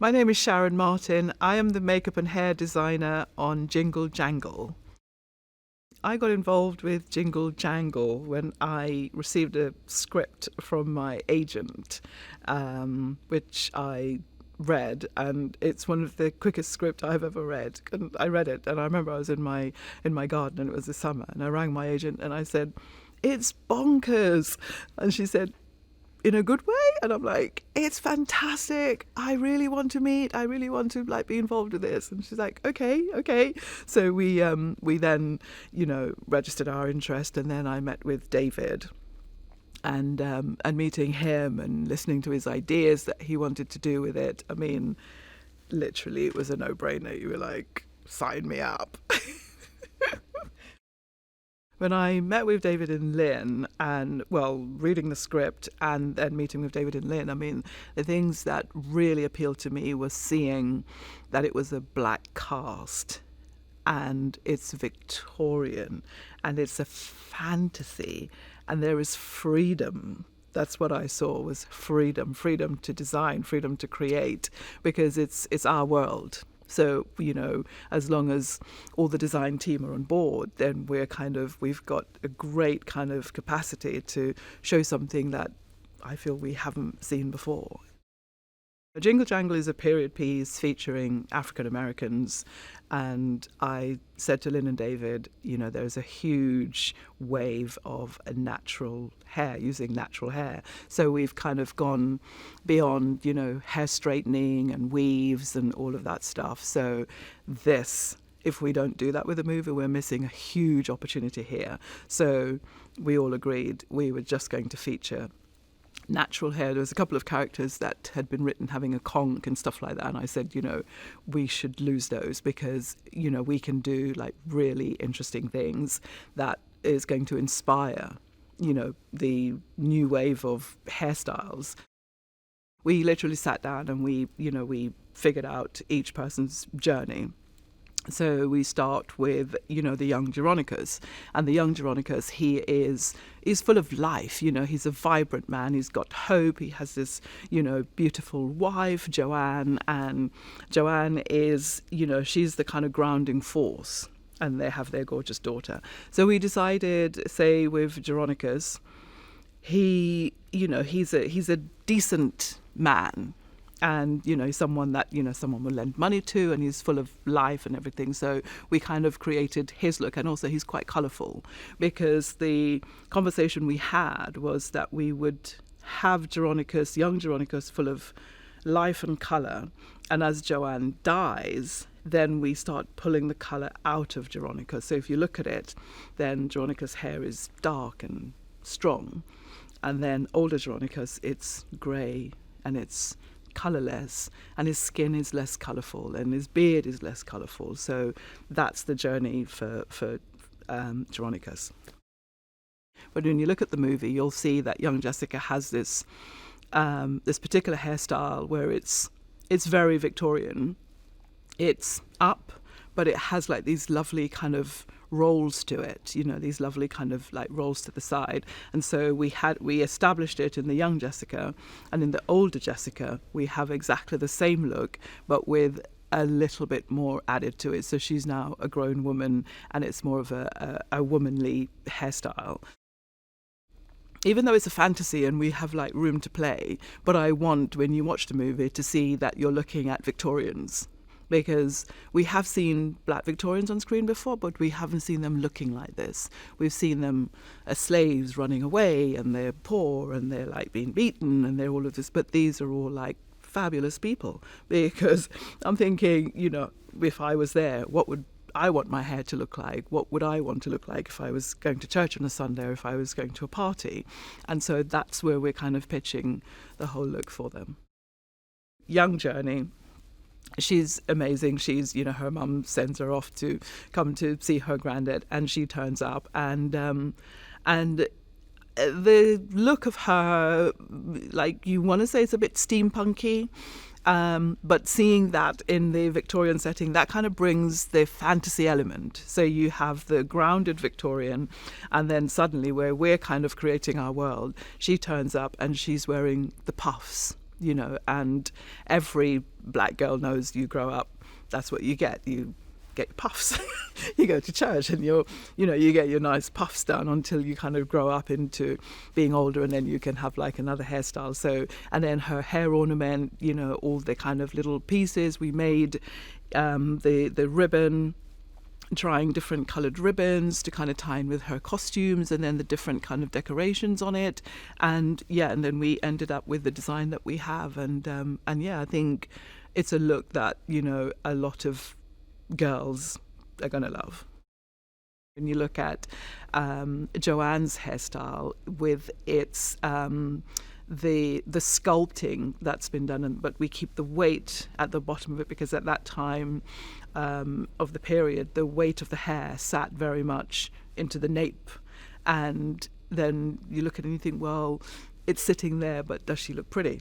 My name is Sharon Martin. I am the makeup and hair designer on Jingle Jangle. I got involved with Jingle Jangle when I received a script from my agent, which I read, and it's one of the quickest script I've ever read. And I read it, and I remember I was in my garden, and it was the summer, and I rang my agent and I said, "It's bonkers," and she said, "In a good way?" And I'm like, "It's fantastic. I really want to meet. I really want to be involved with this." And she's like, okay. So we then, registered our interest, and then I met with David, and meeting him and listening to his ideas that he wanted to do with it. I mean, literally, it was a no-brainer. You were like, sign me up. When I met with David and Lynn, and reading the script and then meeting with David and Lynn, I mean, the things that really appealed to me was seeing that it was a black cast, and it's Victorian, and it's a fantasy, and there is freedom. That's what I saw, was freedom to design, freedom to create, because it's our world. So, as long as all the design team are on board, then we've got a great kind of capacity to show something that I feel we haven't seen before. Jingle Jangle is a period piece featuring African Americans, and I said to Lynn and David, there's a huge wave of natural hair, using natural hair. So we've kind of gone beyond, hair straightening and weaves and all of that stuff. So if we don't do that with a movie, we're missing a huge opportunity here. So we all agreed we were just going to feature natural hair. There was a couple of characters that had been written having a conch and stuff like that, and I said, we should lose those, because we can do really interesting things that is going to inspire the new wave of hairstyles. We literally sat down and we figured out each person's journey. So we start with, the young Geronicus. And the young Geronicus, he's full of life. He's a vibrant man. He's got hope. He has this, beautiful wife, Joanne. And Joanne is, she's the kind of grounding force. And they have their gorgeous daughter. So we decided, say, with Geronicus, he's a decent man. And, someone that, someone will lend money to, and he's full of life and everything. So we kind of created his look, and also he's quite colourful, because the conversation we had was that we would have Geronicus, young Geronicus, full of life and colour. And as Joanne dies, then we start pulling the colour out of Geronicus. So if you look at it, then Geronicus' hair is dark and strong. And then older Geronicus, it's grey and it's colourless, and his skin is less colourful and his beard is less colourful. So that's the journey for Geronicus. But when you look at the movie, you'll see that young Jessica has this particular hairstyle where it's very Victorian. It's up, but it has these lovely kind of rolls to it, these lovely kind of rolls to the side. And so we established it in the young Jessica, and in the older Jessica we have exactly the same look, but with a little bit more added to it. So she's now a grown woman, and it's more of a womanly hairstyle. Even though it's a fantasy and we have room to play, but I want, when you watch the movie, to see that you're looking at Victorians. Because we have seen black Victorians on screen before, but we haven't seen them looking like this. We've seen them as slaves running away, and they're poor, and they're being beaten, and they're all of this. But these are all fabulous people. Because I'm thinking, if I was there, what would I want my hair to look like? What would I want to look like if I was going to church on a Sunday, or if I was going to a party? And so that's where we're kind of pitching the whole look for them. Young Journey. She's amazing. She's, her mum sends her off to come to see her granddad, and she turns up, and the look of her, you want to say it's a bit steampunky, but seeing that in the Victorian setting, that kind of brings the fantasy element. So you have the grounded Victorian, and then suddenly where we're kind of creating our world, she turns up and she's wearing the puffs. and every black girl knows you grow up, that's what you get. You get your puffs. You go to church and you get your nice puffs done until you kind of grow up into being older, and then you can have like another hairstyle. So, and then her hair ornament, all the kind of little pieces we made, the ribbon, trying different coloured ribbons to kind of tie in with her costumes, and then the different kind of decorations on it, and then we ended up with the design that we have, and I think it's a look that a lot of girls are gonna love. When you look at Joanne's hairstyle with its the sculpting that's been done, but we keep the weight at the bottom of it, because at that time of the period, the weight of the hair sat very much into the nape, and then you look at it and you think, well, it's sitting there, but does she look pretty?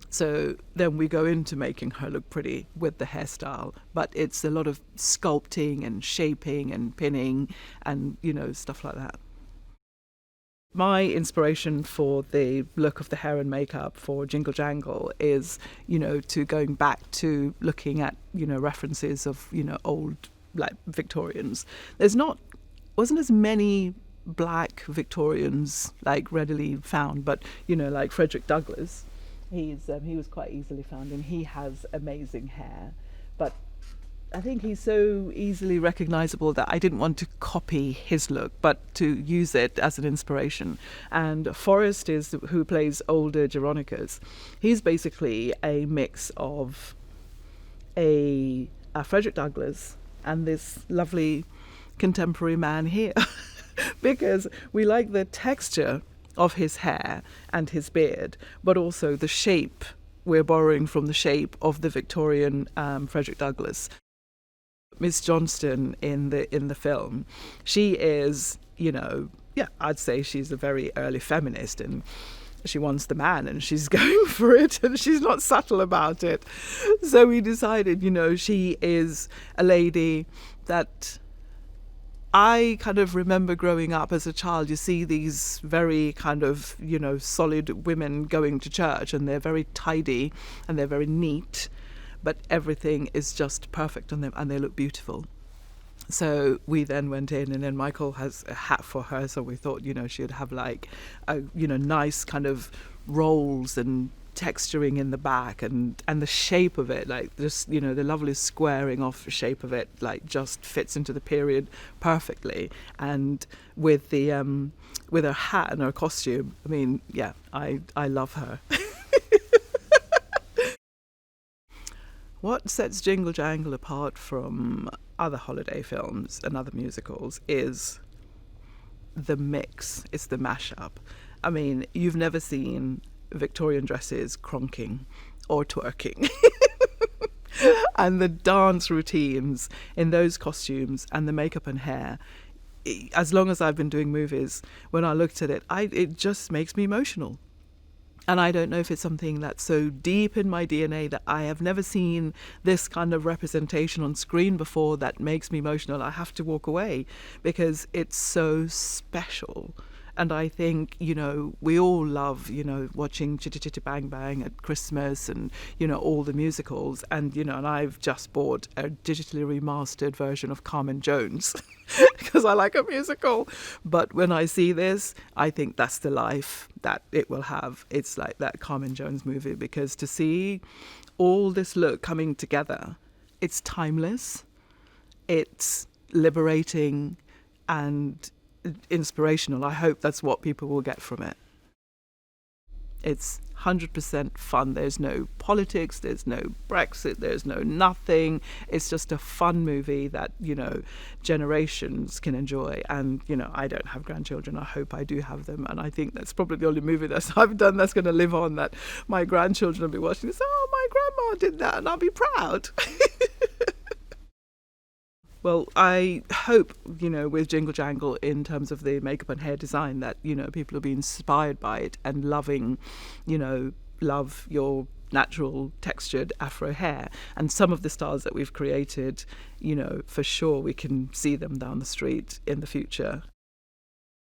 So then we go into making her look pretty with the hairstyle, but it's a lot of sculpting and shaping and pinning and stuff like that. My inspiration for the look of the hair and makeup for Jingle Jangle is, to going back to looking at, references of, old like Victorians. Wasn't as many black Victorians like readily found, but like Frederick Douglass, he was quite easily found, and he has amazing hair, but I think he's so easily recognizable that I didn't want to copy his look, but to use it as an inspiration. And Forrest who plays older Geronicus. He's basically a mix of a Frederick Douglass and this lovely contemporary man here, because we like the texture of his hair and his beard, but also the shape. We're borrowing from the shape of the Victorian Frederick Douglass. Miss Johnston in the film, she is, I'd say she's a very early feminist, and she wants the man, and she's going for it, and she's not subtle about it. So we decided, she is a lady that I kind of remember growing up as a child. You see these very kind of, solid women going to church, and they're very tidy and they're very neat, but everything is just perfect on them and they look beautiful. So we then went in, and then Michael has a hat for her, so we thought, she'd have like a, nice kind of rolls and texturing in the back, and the shape of it, like just, the lovely squaring off shape of it, like just fits into the period perfectly. And with the with her hat and her costume, I mean, I love her. What sets Jingle Jangle apart from other holiday films and other musicals is the mix, it's the mashup. I mean, you've never seen Victorian dresses cronking or twerking. And the dance routines in those costumes and the makeup and hair, as long as I've been doing movies, when I looked at it, it just makes me emotional. And I don't know if it's something that's so deep in my DNA that I have never seen this kind of representation on screen before that makes me emotional. I have to walk away because it's so special. And I think, we all love, watching Chitty Chitty Bang Bang at Christmas and, all the musicals. And, and I've just bought a digitally remastered version of Carmen Jones because I like a musical. But when I see this, I think that's the life that it will have. It's like that Carmen Jones movie, because to see all this look coming together, it's timeless, it's liberating and inspirational. I hope that's what people will get from it. It's 100% fun. There's no politics, there's no Brexit, there's no nothing. It's just a fun movie that, generations can enjoy. And, I don't have grandchildren. I hope I do have them. And I think that's probably the only movie that I've done that's going to live on, that my grandchildren will be watching this. Oh, my grandma did that, and I'll be proud. Well, I hope, with Jingle Jangle, in terms of the makeup and hair design, that, people will be inspired by it and loving, love your natural textured afro hair. And some of the styles that we've created, for sure we can see them down the street in the future.